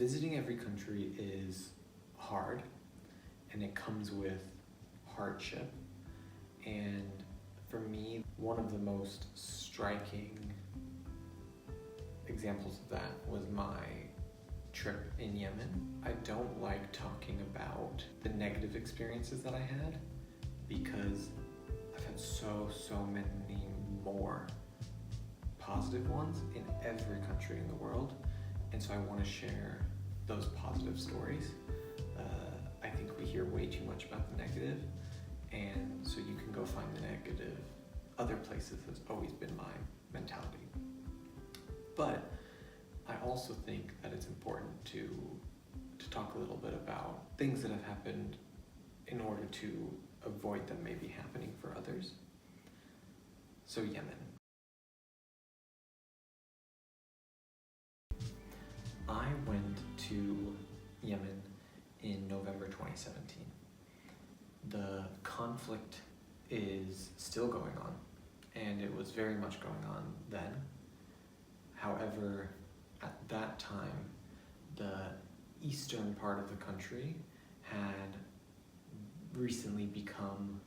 Visiting every country is hard, and it comes with hardship. And for me, one of the most striking examples of that was my trip in Yemen. I don't like talking about the negative experiences that I had because I've had so many more positive ones in every country in the world, and so I want to share those positive stories. I think we hear way too much about the negative, and so you can go find the negative other places. Has always been my mentality. But I also think that it's important to talk a little bit about things that have happened in order to avoid them maybe happening for others. So Yemen. I went to Yemen in November 2017. The conflict is still going on, and it was very much going on then. However, at that time, the eastern part of the country had recently become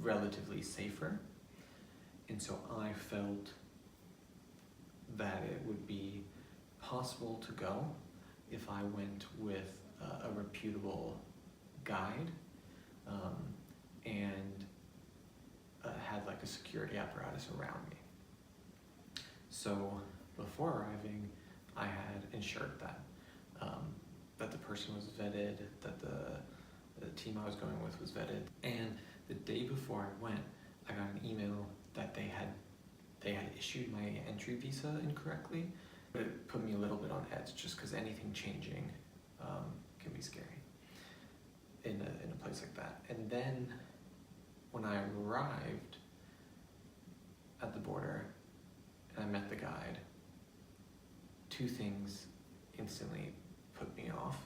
relatively safer, and so I felt that it would be possible to go if I went with a reputable guide and had like a security apparatus around me. So before arriving, I had ensured that that the person was vetted, that the team I was going with was vetted, and the day before I went, I got an email that they had issued my entry visa incorrectly. But it put me a little bit on edge, just because anything changing can be scary in a place like that. And then when I arrived at the border and I met the guide, two things instantly put me off.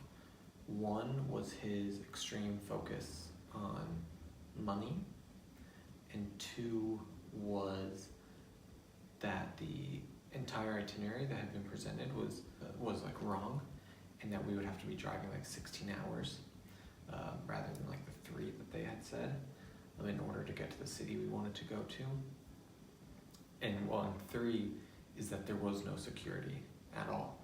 One was his extreme focus on money, and two was that the entire itinerary that had been presented was like wrong, and that we would have to be driving like 16 hours rather than like the 3 that they had said in order to get to the city we wanted to go to. And well, and 3 is that there was no security at all.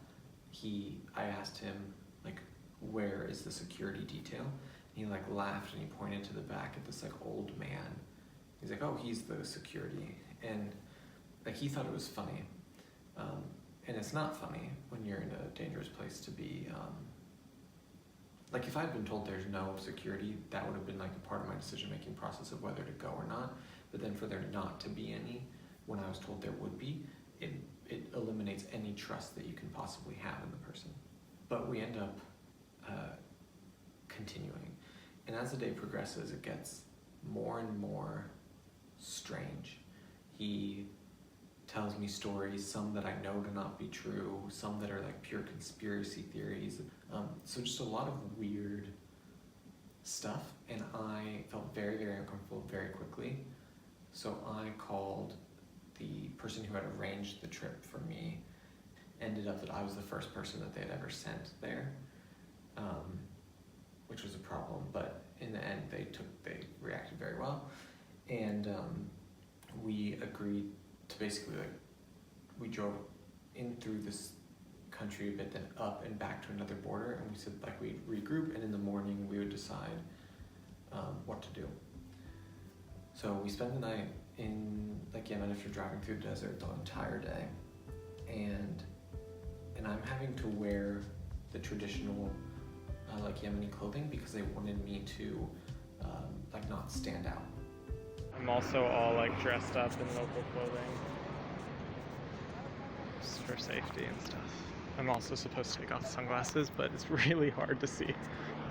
I asked him like, where is the security detail? And he like laughed and he pointed to the back at this like old man. He's like, oh, he's the security. And like he thought it was funny. And it's not funny when you're in a dangerous place to be, like if I'd been told there's no security, that would have been like a part of my decision-making process of whether to go or not. But then for there not to be any, when I was told there would be, it eliminates any trust that you can possibly have in the person. But we end up continuing. And as the day progresses, it gets more and more strange. He tells me stories, some that I know to not be true, some that are like pure conspiracy theories. So just a lot of weird stuff, and I felt very uncomfortable very quickly. So I called the person who had arranged the trip for me. Ended up that I was the first person that they had ever sent there, which was a problem, but in the end they reacted very well, and we agreed to basically we drove in through this country a bit, then up and back to another border, and we said like we'd regroup, and in the morning we would decide what to do. So we spent the night in like Yemen after driving through the desert the entire day, and I'm having to wear the traditional like Yemeni clothing because they wanted me to like not stand out. I'm also all like dressed up in local clothing just for safety and stuff. I'm also supposed to take off sunglasses, but it's really hard to see.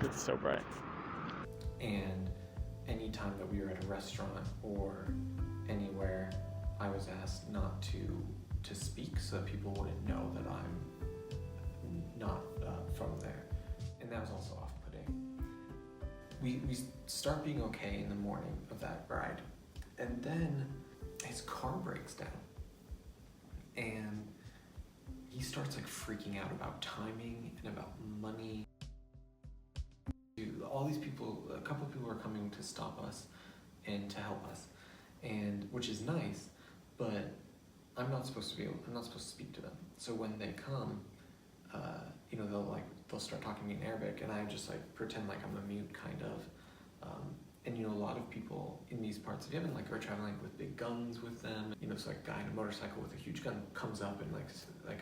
It's so bright. And anytime that we were at a restaurant or anywhere, I was asked not to speak so that people wouldn't know that I'm not from there. And that was also off-putting. We start being okay in the morning of that ride, and then his car breaks down. And he starts like freaking out about timing and about money. All these people, a couple of people are coming to stop us and to help us, and which is nice, but I'm not supposed to speak to them. So when they come, you know, they'll start talking to me in Arabic, and I just like pretend like I'm a mute kind of. And you know, a lot of people in these parts of Yemen like are traveling with big guns with them. You know, so like a guy in a motorcycle with a huge gun comes up and like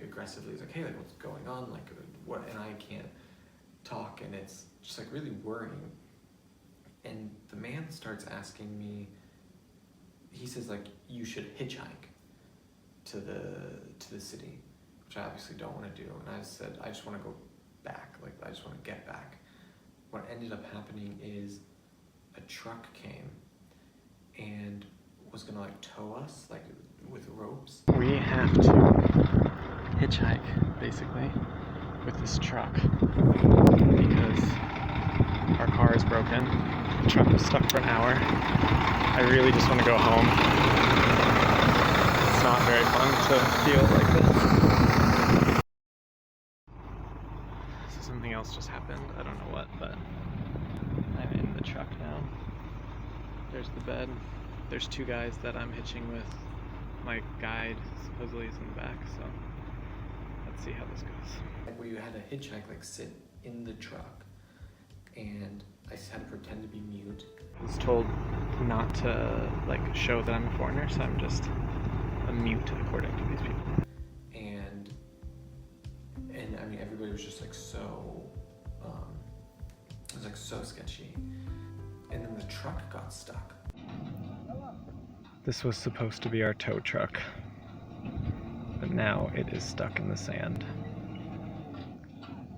aggressively is like, hey, like what's going on? Like what? And I can't talk, and it's just like really worrying. And the man starts asking me. He says like, you should hitchhike to the city, which I obviously don't want to do. And I said, I just want to go back. Like I just want to get back. What ended up happening is a truck came and was gonna like tow us like with ropes. We have to hitchhike basically with this truck because our car is broken. The truck was stuck for an hour. I really just want to go home. It's not very fun to feel like this. So something else just happened. I don't know what, but I'm in the truck now. There's the bed. There's two guys that I'm hitching with. My guide supposedly is in the back, so let's see how this goes. Like where you had a hitchhike, like sit in the truck, and I just had to pretend to be mute. I was told not to like show that I'm a foreigner, so I'm just a mute according to these people. And I mean, everybody was just like so, it was like so sketchy. And then the truck got stuck. This was supposed to be our tow truck, but now it is stuck in the sand,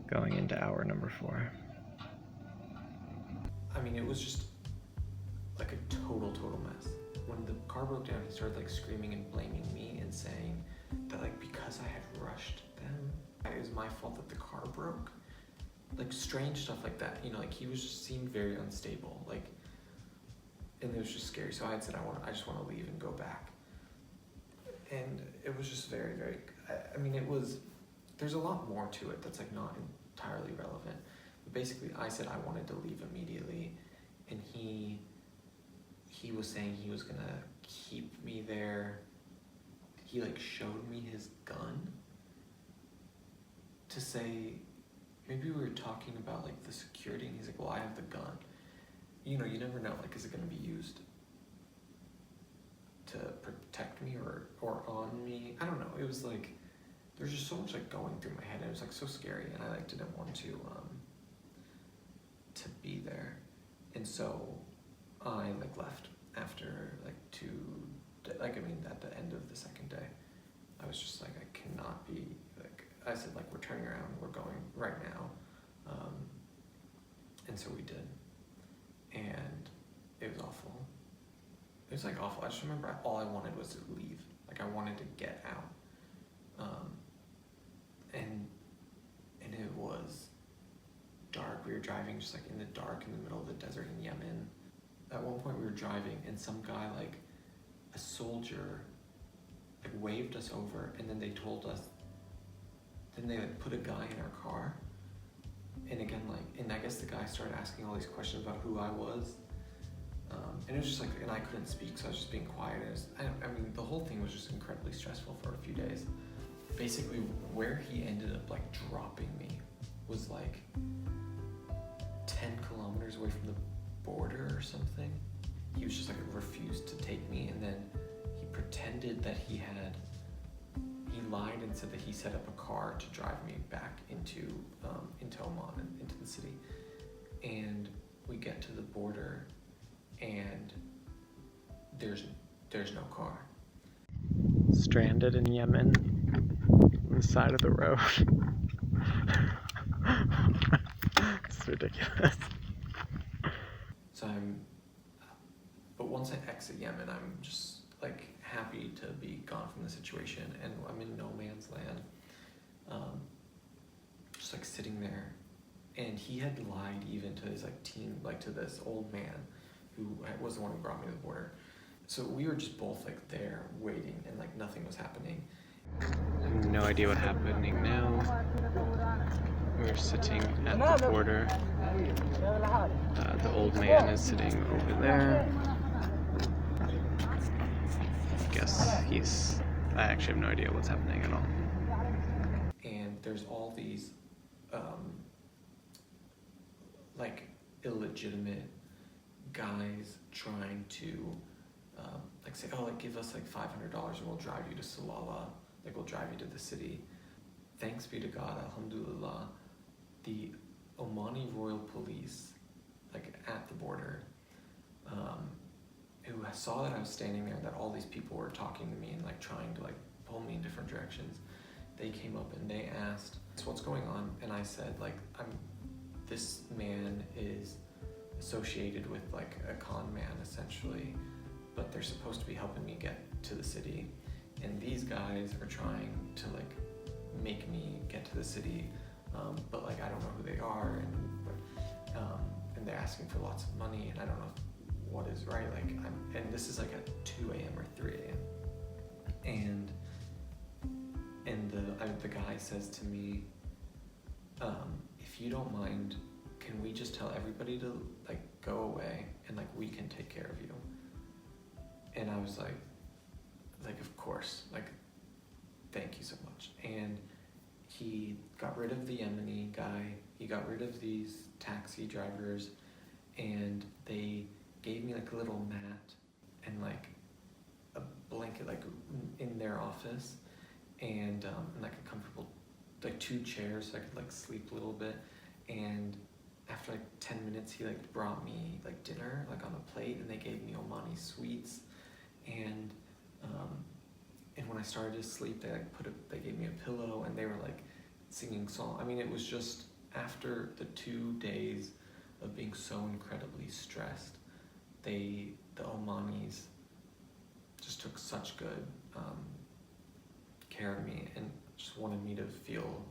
going into hour number 4. I mean, it was just like a total mess. When the car broke down, he started like screaming and blaming me and saying that like because I had rushed them, it was my fault that the car broke. Like strange stuff like that, you know, like he was just seemed very unstable, like, and it was just scary. So I had said I just want to leave and go back, and it was just very I mean, there's a lot more to it that's like not entirely relevant, but basically I said I wanted to leave immediately, and he was saying he was gonna keep me there. He like showed me his gun to say, maybe we were talking about like the security, and he's like, well, I have the gun. You know, you never know, like, is it gonna be used to protect me or on me? I don't know. It was like, there's just so much like going through my head. It was like so scary, and I like didn't want to be there. And so I like left after like 2, like, I mean, at the end of the second day, I was just like, I cannot be, like, I said, like, we're turning around, we're going right now. And so we did. And it was awful. It was like awful. I just remember all I wanted was to leave. Like I wanted to get out. And it was dark. We were driving just like in the dark in the middle of the desert in Yemen. At one point we were driving and some guy, like a soldier, like waved us over, and then they told us, then they like put a guy in our car. And again, like, and I guess the guy started asking all these questions about who I was. And it was just like, and I couldn't speak, so I was just being quiet. I mean, the whole thing was just incredibly stressful for a few days. Basically, where he ended up like dropping me was like 10 kilometers away from the border or something. He was just like refused to take me, and then he pretended that he lied and said that he set up a car to drive me back into Oman and into the city. And we get to the border, and there's no car. Stranded in Yemen, on the side of the road. It's ridiculous. So but once I exit Yemen, I'm just like happy to be gone from the situation, and I'm in no man's land. Just like sitting there, and he had lied even to his like team, like to this old man who was the one who brought me to the border. So we were just both like there waiting, and like nothing was happening. And no idea what's happening now. We're sitting at the border. The old man is sitting over there. I actually have no idea what's happening at all. And there's all these like illegitimate guys trying to like say, oh, like give us like $500 and we'll drive you to Salalah, like we'll drive you to the city. Thanks be to God, alhamdulillah, the Omani Royal Police, like at the border, who saw that I was standing there, that all these people were talking to me and like trying to like pull me in different directions. They came up and they asked, so what's going on? And I said, like, this man is associated with like a con man essentially, but they're supposed to be helping me get to the city. And these guys are trying to like make me get to the city, but like I don't know who they are, and they're asking for lots of money, and I don't know what is right. Like and this is like at 2 a.m. or 3 a.m. And the guy says to me, if you don't mind, can we just tell everybody to like go away and like we can take care of you? And I was like of course, like thank you so much. And he got rid of the Yemeni guy, he got rid of these taxi drivers, and they gave me like a little mat and like a blanket like in their office, and like a comfortable, like 2 chairs so I could like sleep a little bit. And after like 10 minutes he like brought me like dinner like on a plate, and they gave me Omani sweets, and when I started to sleep they like they gave me a pillow, and they were like singing song. I mean, it was just after the 2 days of being so incredibly stressed, the Omanis just took such good care of me and just wanted me to feel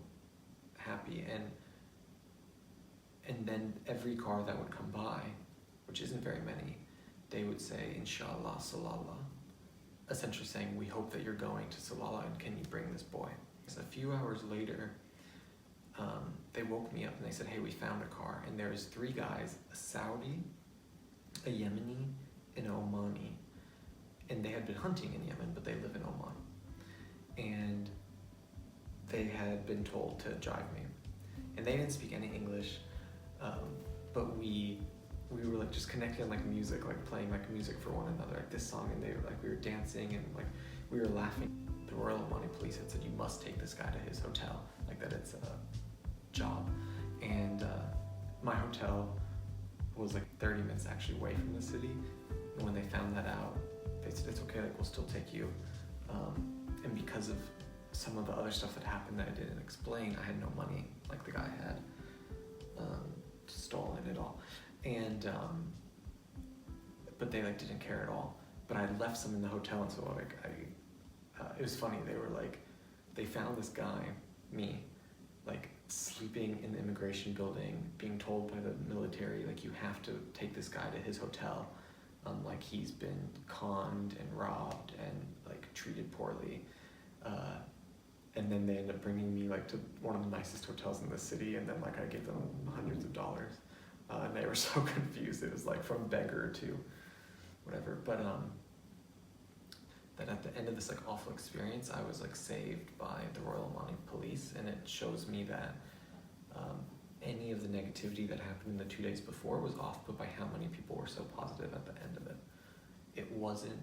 happy. And then every car that would come by, which isn't very many, they would say, Inshallah, Salalah, essentially saying, we hope that you're going to Salalah, and can you bring this boy? So a few hours later, they woke me up and they said, hey, we found a car, and there's 3 guys, a Saudi, a Yemeni, and an Omani, and they had been hunting in Yemen, but they live in Oman, and they had been told to drive me, and they didn't speak any English, but we were like just connecting on like music, like playing like music for one another, like this song, and they were like, we were dancing and like we were laughing. The Royal Omani Police had said, you must take this guy to his hotel, like that it's a job. And my hotel was like 30 minutes actually away from the city, and when they found that out, they said, it's okay, like we'll still take you. And because of some of the other stuff that happened that I didn't explain, I had no money like the guy had, stolen it all. And but they like didn't care at all. But I left some in the hotel, and so like it was funny. They were like, they found this guy, me, like sleeping in the immigration building, being told by the military, like you have to take this guy to his hotel, like he's been conned and robbed and like treated poorly. And then they ended up bringing me like to one of the nicest hotels in the city, and then like I gave them hundreds of dollars. And they were so confused. It was like from beggar to whatever. But that at the end of this like awful experience, I was like saved by the Royal Omani Police, and it shows me that any of the negativity that happened in the 2 days before was offput by how many people were so positive at the end of it. It wasn't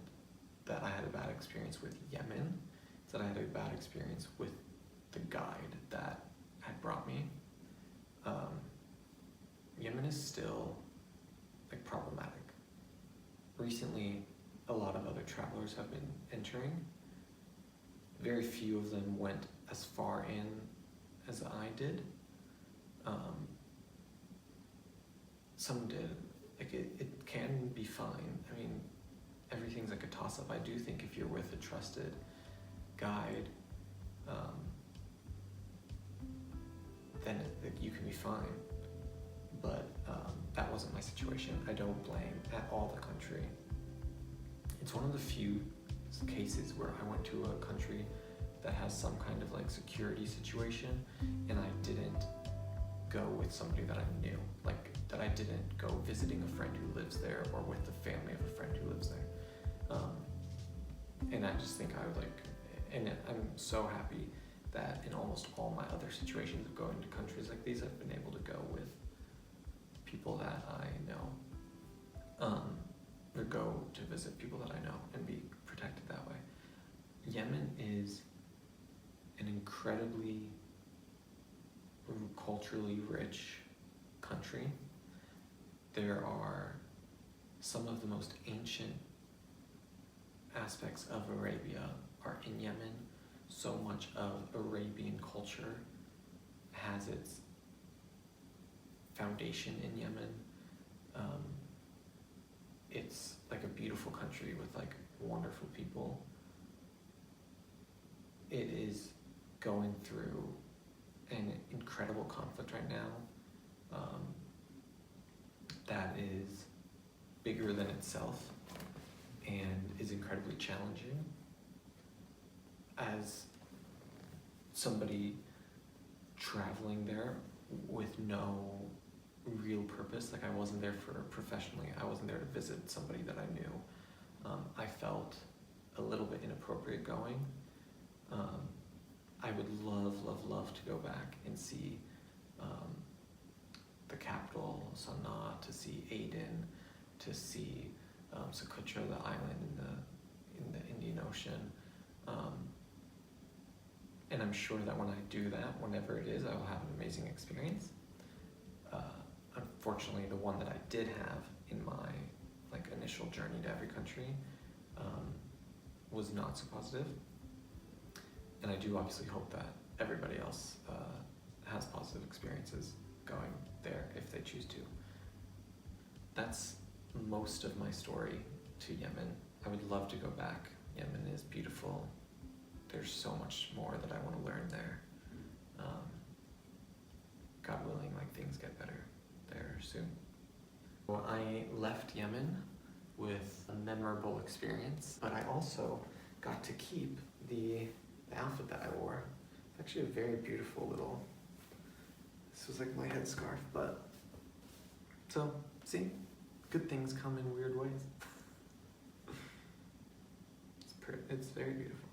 that I had a bad experience with Yemen, it's that I had a bad experience with the guide that had brought me. Yemen is still like problematic. Recently, a lot of other travelers have been entering. Very few of them went as far in as I did. Some did. Like it can be fine. I mean, everything's like a toss-up. I do think if you're with a trusted guide, then you can be fine. But that wasn't my situation. I don't blame at all the country. It's one of the few cases where I went to a country that has some kind of like security situation, and I didn't go with somebody that I knew, like that I didn't go visiting a friend who lives there or with the family of a friend who lives there. And I just think I would like, and I'm so happy that in almost all my other situations of going to countries like these, I've been able to go with people that I know, or go to visit people that I know and be protected that way. Yemen is an incredibly culturally rich country. There are some of the most ancient aspects of Arabia are in Yemen. So much of Arabian culture has its foundation in Yemen. It's like a beautiful country with like wonderful people. It is going through an incredible conflict right now that is bigger than itself and is incredibly challenging. As somebody traveling there with no real purpose, like I wasn't there for professionally, I wasn't there to visit somebody that I knew. I felt a little bit inappropriate going. I would love to go back and see the capital, Sana'a, to see Aden, to see Socotra, the island in the Indian Ocean. And I'm sure that when I do that, whenever it is, I will have an amazing experience. Unfortunately, the one that I did have in my like initial journey to every country was not so positive. And I do obviously hope that everybody else has positive experiences going there if they choose to. That's most of my story to Yemen. I would love to go back. Yemen is beautiful. There's so much more that I want to learn there. God willing, like things get better there soon. Well, I left Yemen with a memorable experience, but I also got to keep the outfit that I wore. It's actually a very beautiful little, this was like my headscarf, but so see, good things come in weird ways. It's very beautiful.